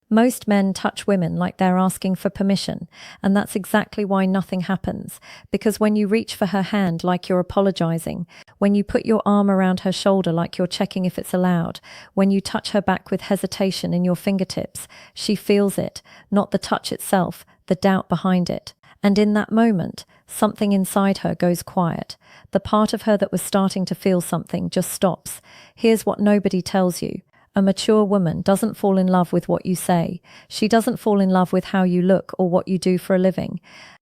Most men touch women like they're asking for permission, and that's exactly why nothing happens. Because when you reach for her hand like you're apologizing, when you put your arm around her shoulder like you're checking if it's allowed, when you touch her back with hesitation in your fingertips, she feels it, not the touch itself, the doubt behind it. And in that moment, something inside her goes quiet. The part of her that was starting to feel something just stops. Here's what nobody tells you. A mature woman doesn't fall in love with what you say. She doesn't fall in love with how you look or what you do for a living.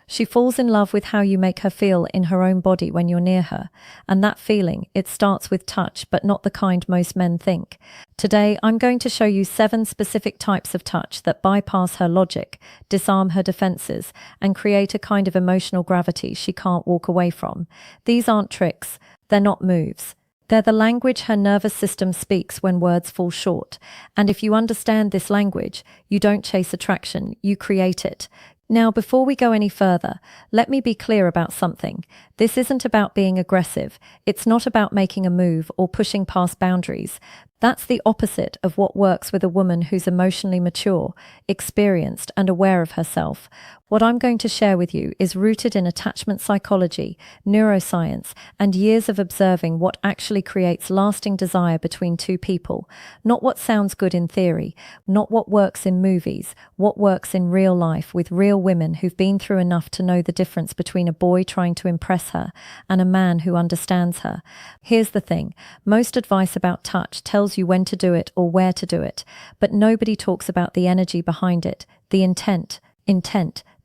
She falls in love with how you make her feel in her own body when you're near her. And that feeling, it starts with touch, but not the kind most men think. Today, I'm going to show you 7 specific types of touch that bypass her logic, disarm her defenses, and create a kind of emotional gravity she can't walk away from. These aren't tricks. They're not moves. They're the language her nervous system speaks when words fall short. And if you understand this language, you don't chase attraction, you create it. Now, before we go any further, let me be clear about something. This isn't about being aggressive. It's not about making a move or pushing past boundaries. That's the opposite of what works with a woman who's emotionally mature, experienced, and aware of herself. What I'm going to share with you is rooted in attachment psychology, neuroscience, and years of observing what actually creates lasting desire between two people. Not what sounds good in theory, not what works in movies, what works in real life with real women who've been through enough to know the difference between a boy trying to impress her and a man who understands her. Here's the thing, most advice about touch tells you when to do it or where to do it, but nobody talks about the energy behind it, the intent,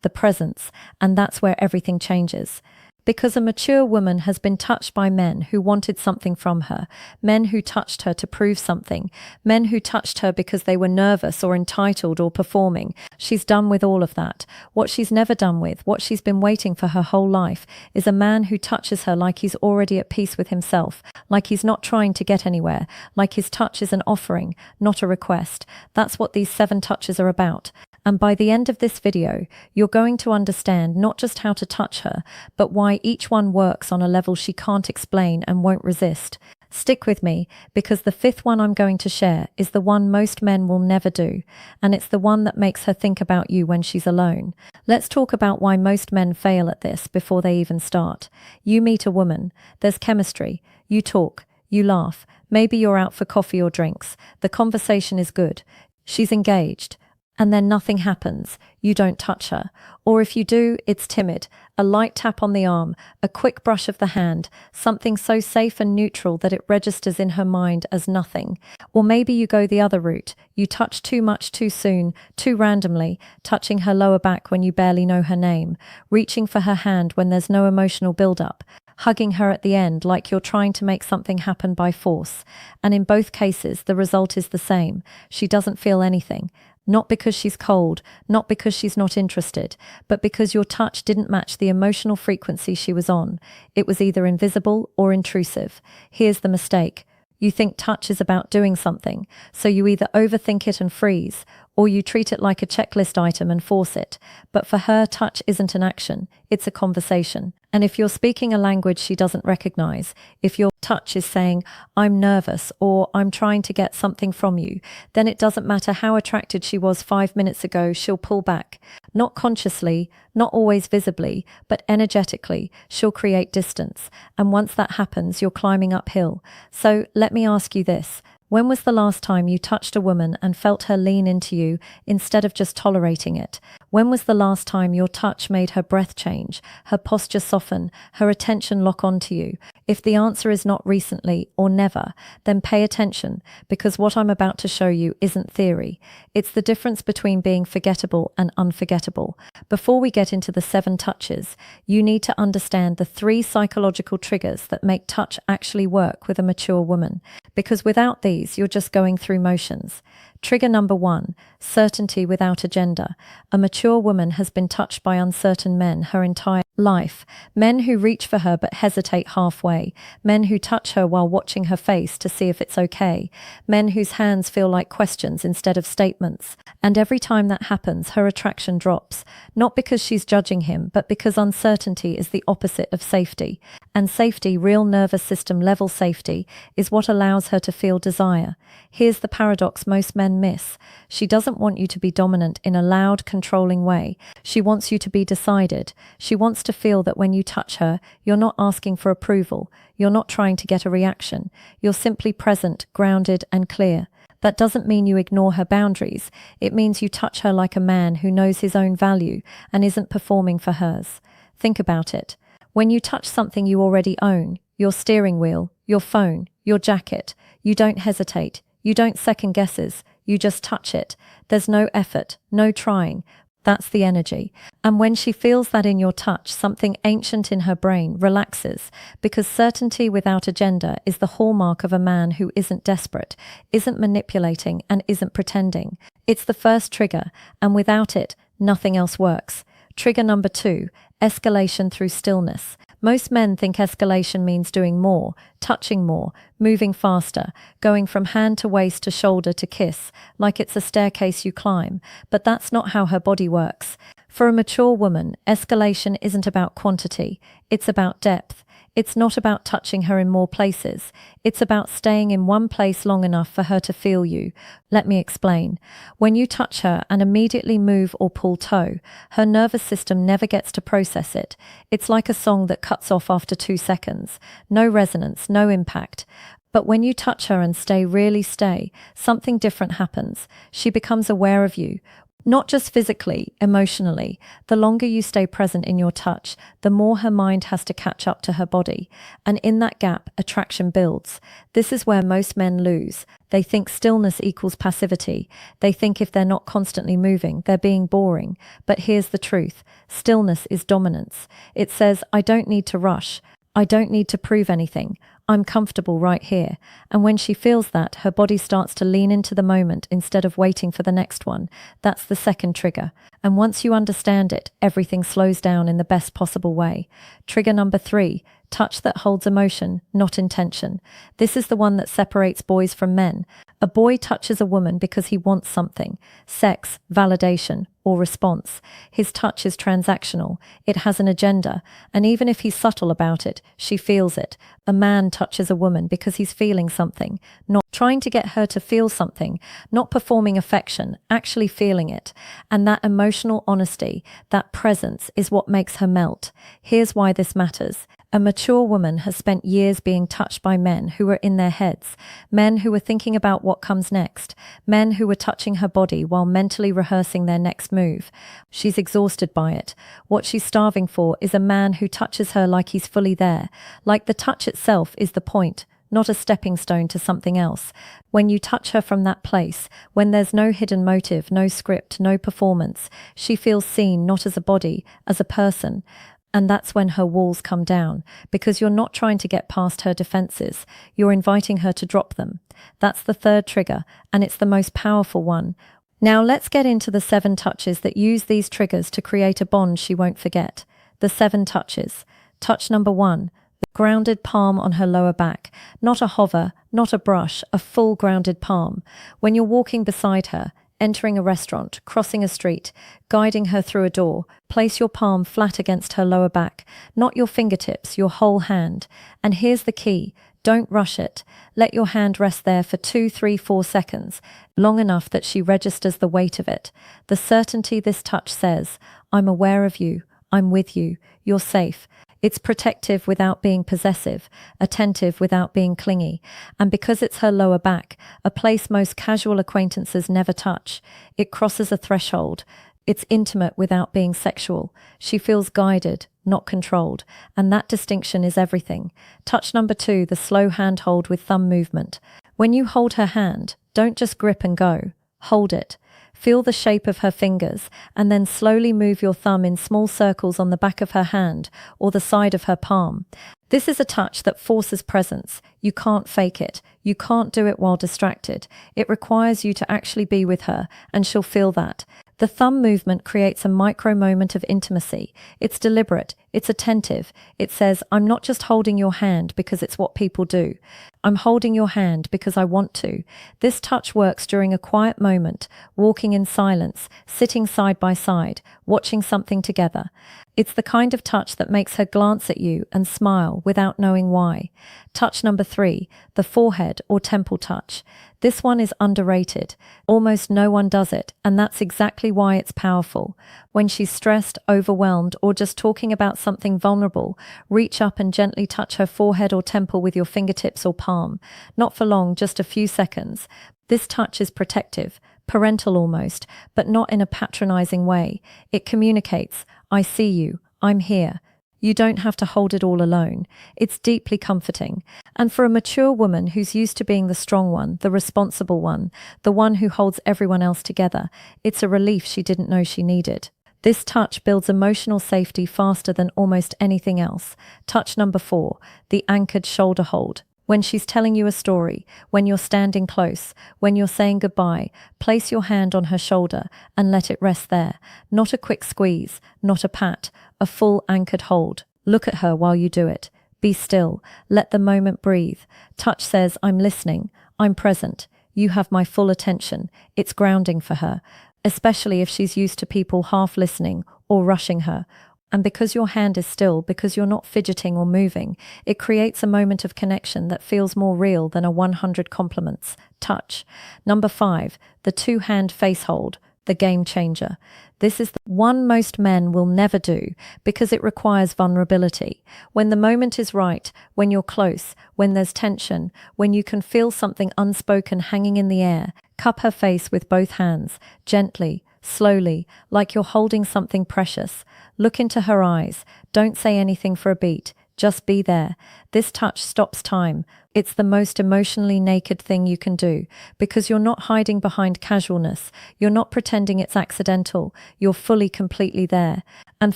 the presence, and that's where everything changes. Because a mature woman has been touched by men who wanted something from her, men who touched her to prove something, men who touched her because they were nervous or entitled or performing. She's done with all of that. What she's never done with, what she's been waiting for her whole life, is a man who touches her like he's already at peace with himself, like he's not trying to get anywhere, like his touch is an offering, not a request. That's what these 7 touches are about. And by the end of this video, you're going to understand not just how to touch her, but why each one works on a level she can't explain and won't resist. Stick with me, because the 5th one I'm going to share is the one most men will never do, and it's the one that makes her think about you when she's alone. Let's talk about why most men fail at this before they even start. You meet a woman, there's chemistry, you talk, you laugh, maybe you're out for coffee or drinks, the conversation is good, she's engaged. And then nothing happens, you don't touch her. Or if you do, it's timid, a light tap on the arm, a quick brush of the hand, something so safe and neutral that it registers in her mind as nothing. Or maybe you go the other route, you touch too much too soon, too randomly, touching her lower back when you barely know her name, reaching for her hand when there's no emotional build-up, hugging her at the end like you're trying to make something happen by force. And in both cases, the result is the same. She doesn't feel anything. Not because she's cold, not because she's not interested, but because your touch didn't match the emotional frequency she was on. It was either invisible or intrusive. Here's the mistake. You think touch is about doing something, so you either overthink it and freeze, or you treat it like a checklist item and force it. But for her, touch isn't an action, it's a conversation. And if you're speaking a language she doesn't recognize, if your touch is saying, I'm nervous, or I'm trying to get something from you, then it doesn't matter how attracted she was 5 minutes ago, she'll pull back. Not consciously, not always visibly, but energetically, she'll create distance. And once that happens, you're climbing uphill. So let me ask you this. When was the last time you touched a woman and felt her lean into you instead of just tolerating it? When was the last time your touch made her breath change, her posture soften, her attention lock onto you? If the answer is not recently or never, then pay attention, because what I'm about to show you isn't theory. It's the difference between being forgettable and unforgettable. Before we get into the 7 touches, you need to understand the 3 psychological triggers that make touch actually work with a mature woman, because without these, you're just going through motions. Trigger number 1, certainty without agenda. A mature woman has been touched by uncertain men her entire life. Men who reach for her but hesitate halfway. Men who touch her while watching her face to see if it's okay. Men whose hands feel like questions instead of statements. And every time that happens, her attraction drops. Not because she's judging him, but because uncertainty is the opposite of safety. And safety, real nervous system level safety, is what allows her to feel desire. Here's the paradox most men miss. She doesn't want you to be dominant in a loud, controlling way. She wants you to be decided. She wants to feel that when you touch her, you're not asking for approval. You're not trying to get a reaction. You're simply present, grounded, and clear. That doesn't mean you ignore her boundaries. It means you touch her like a man who knows his own value and isn't performing for hers. Think about it. When you touch something you already own, your steering wheel, your phone, your jacket, you don't hesitate. You don't second guesses. You just touch it. There's no effort, no trying. That's the energy. And when she feels that in your touch, something ancient in her brain relaxes, because certainty without agenda is the hallmark of a man who isn't desperate, isn't manipulating, and isn't pretending. It's the first trigger, and without it, nothing else works. Trigger number 2, escalation through stillness. Most men think escalation means doing more, touching more, moving faster, going from hand to waist to shoulder to kiss, like it's a staircase you climb. But that's not how her body works. For a mature woman, escalation isn't about quantity, it's about depth. It's not about touching her in more places. It's about staying in one place long enough for her to feel you. Let me explain. When you touch her and immediately move or pull toe, her nervous system never gets to process it. It's like a song that cuts off after 2 seconds. No resonance, no impact. But when you touch her and really stay, something different happens. She becomes aware of you. Not just physically, emotionally. The longer you stay present in your touch, the more her mind has to catch up to her body. And in that gap, attraction builds. This is where most men lose. They think stillness equals passivity. They think if they're not constantly moving, they're being boring. But here's the truth. Stillness is dominance. It says, I don't need to rush. I don't need to prove anything. I'm comfortable right here. And when she feels that, her body starts to lean into the moment instead of waiting for the next one. That's the second trigger. And once you understand it, everything slows down in the best possible way. Trigger number 3, touch that holds emotion, not intention. This is the one that separates boys from men. A boy touches a woman because he wants something, sex, validation, or response. His touch is transactional. It has an agenda. And even if he's subtle about it, she feels it. A man touches a woman because he's feeling something, not trying to get her to feel something, not performing affection, actually feeling it. And that emotional honesty, that presence is what makes her melt. Here's why this matters. A mature woman has spent years being touched by men who were in their heads, men who were thinking about what comes next, men who were touching her body while mentally rehearsing their next move. She's exhausted by it. What she's starving for is a man who touches her like he's fully there, like the touch itself is the point, not a stepping stone to something else. When you touch her from that place, when there's no hidden motive, no script, no performance, she feels seen not as a body, as a person. And that's when her walls come down, because you're not trying to get past her defenses, you're inviting her to drop them. That's the third trigger, and it's the most powerful one. Now let's get into the 7 touches that use these triggers to create a bond she won't forget. The 7 touches. Touch number 1, the grounded palm on her lower back. Not a hover, not a brush, a full grounded palm. When you're walking beside her, entering a restaurant, crossing a street, guiding her through a door, place your palm flat against her lower back, not your fingertips, your whole hand. And here's the key. Don't rush it. Let your hand rest there for 2, 3, 4 seconds, long enough that she registers the weight of it. The certainty this touch says, I'm aware of you, I'm with you, you're safe. It's protective without being possessive, attentive without being clingy. And because it's her lower back, a place most casual acquaintances never touch, it crosses a threshold. It's intimate without being sexual. She feels guided, not controlled. And that distinction is everything. Touch number 2, the slow handhold with thumb movement. When you hold her hand, don't just grip and go. Hold it. Feel the shape of her fingers, and then slowly move your thumb in small circles on the back of her hand or the side of her palm. This is a touch that forces presence. You can't fake it. You can't do it while distracted. It requires you to actually be with her, and she'll feel that. The thumb movement creates a micro moment of intimacy. It's deliberate, it's attentive. It says, I'm not just holding your hand because it's what people do. I'm holding your hand because I want to. This touch works during a quiet moment, walking in silence, sitting side by side, watching something together. It's the kind of touch that makes her glance at you and smile without knowing why. Touch number 3, the forehead or temple touch. This one is underrated. Almost no one does it, and that's exactly why it's powerful. When she's stressed, overwhelmed, or just talking about something vulnerable, reach up and gently touch her forehead or temple with your fingertips or palm. Not for long, just a few seconds. This touch is protective, parental almost, but not in a patronizing way. It communicates, I see you, I'm here. You don't have to hold it all alone. It's deeply comforting. And for a mature woman who's used to being the strong one, the responsible one, the one who holds everyone else together, it's a relief she didn't know she needed. This touch builds emotional safety faster than almost anything else. Touch number 4, the anchored shoulder hold. When she's telling you a story, when you're standing close, when you're saying goodbye, place your hand on her shoulder and let it rest there. Not a quick squeeze, not a pat, a full anchored hold. Look at her while you do it. Be still. Let the moment breathe. Touch says, I'm listening. I'm present. You have my full attention. It's grounding for her, especially if she's used to people half listening or rushing her. And because your hand is still, because you're not fidgeting or moving, it creates a moment of connection that feels more real than a 100 compliments. Touch. Number 5, the 2-hand face hold, the game changer. This is the one most men will never do because it requires vulnerability. When the moment is right, when you're close, when there's tension, when you can feel something unspoken hanging in the air, cup her face with both hands, gently, slowly, like you're holding something precious. Look into her eyes. Don't say anything for a beat. Just be there. This touch stops time. It's the most emotionally naked thing you can do because you're not hiding behind casualness. You're not pretending it's accidental. You're fully, completely there. And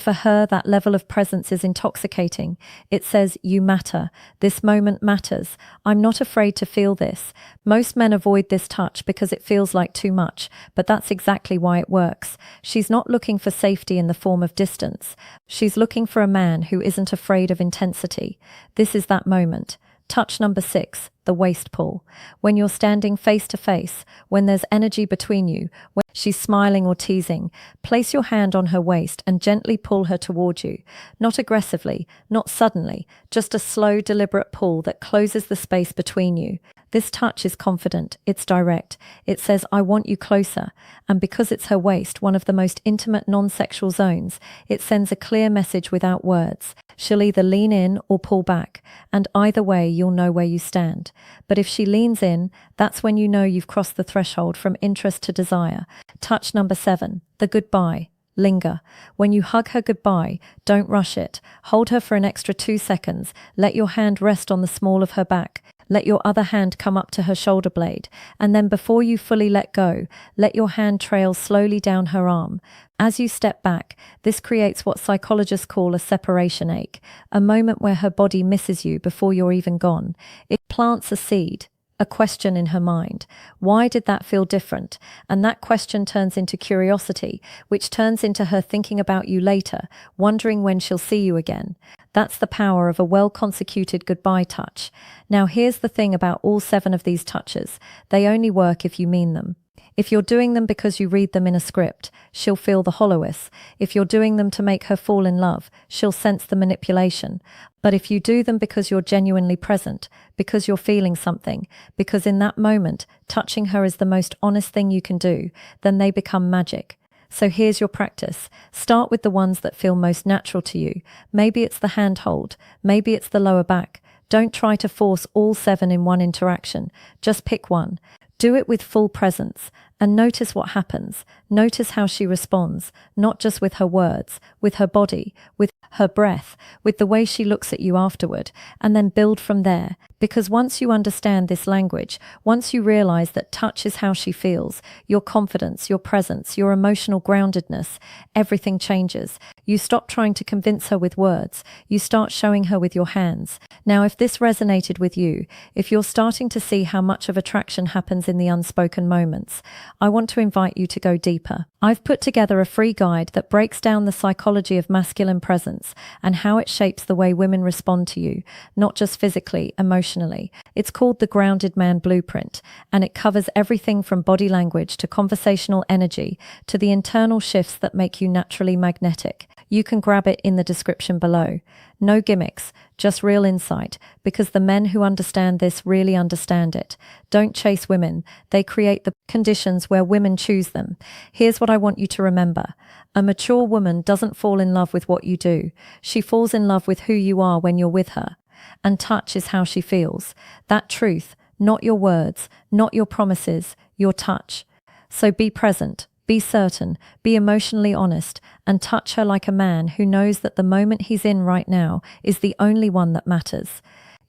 for her, that level of presence is intoxicating. It says, you matter. This moment matters. I'm not afraid to feel this. Most men avoid this touch because it feels like too much, but that's exactly why it works. She's not looking for safety in the form of distance. She's looking for a man who isn't afraid of intensity. This is that moment. Touch number 6, the waist pull. When you're standing face to face, when there's energy between you, when she's smiling or teasing, place your hand on her waist and gently pull her toward you. Not aggressively, not suddenly, just a slow, deliberate pull that closes the space between you. This touch is confident, it's direct. It says, I want you closer. And because it's her waist, one of the most intimate non-sexual zones, it sends a clear message without words. She'll either lean in or pull back, and either way you'll know where you stand. But if she leans in, that's when you know you've crossed the threshold from interest to desire. Touch number 7, the goodbye. Linger. When you hug her goodbye, don't rush it. Hold her for an extra 2 seconds. Let your hand rest on the small of her back. Let your other hand come up to her shoulder blade. And then before you fully let go, let your hand trail slowly down her arm. As you step back, this creates what psychologists call a separation ache, a moment where her body misses you before you're even gone. It plants a seed, a question in her mind. Why did that feel different? And that question turns into curiosity, which turns into her thinking about you later, wondering when she'll see you again. That's the power of a well-consecuted goodbye touch. Now here's the thing about all 7 of these touches. They only work if you mean them. If you're doing them because you read them in a script, she'll feel the hollowness. If you're doing them to make her fall in love, she'll sense the manipulation. But if you do them because you're genuinely present, because you're feeling something, because in that moment, touching her is the most honest thing you can do, then they become magic. So here's your practice. Start with the ones that feel most natural to you. Maybe it's the hand hold. Maybe it's the lower back. Don't try to force all 7 in one interaction. Just pick one. Do it with full presence and notice what happens. Notice how she responds, not just with her words, with her body, with her breath, with the way she looks at you afterward, and then build from there. Because once you understand this language, once you realize that touch is how she feels, your confidence, your presence, your emotional groundedness, everything changes. You stop trying to convince her with words. You start showing her with your hands. Now, if this resonated with you, if you're starting to see how much of attraction happens in the unspoken moments, I want to invite you to go deeper. I've put together a free guide that breaks down the psychology of masculine presence and how it shapes the way women respond to you, not just physically, emotionally. It's called the Grounded Man Blueprint, and it covers everything from body language to conversational energy to the internal shifts that make you naturally magnetic. You can grab it in the description below. No gimmicks, just real insight, because the men who understand this really understand it. Don't chase women. They create the conditions where women choose them. Here's what I want you to remember. A mature woman doesn't fall in love with what you do. She falls in love with who you are when you're with her. And touch is how she feels. That truth, not your words, not your promises, your touch. So be present. Be certain, be emotionally honest, and touch her like a man who knows that the moment he's in right now is the only one that matters.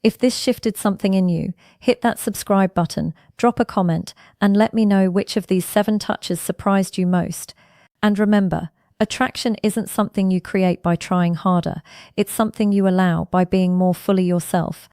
If this shifted something in you, hit that subscribe button, drop a comment, and let me know which of these 7 touches surprised you most. And remember, attraction isn't something you create by trying harder. It's something you allow by being more fully yourself.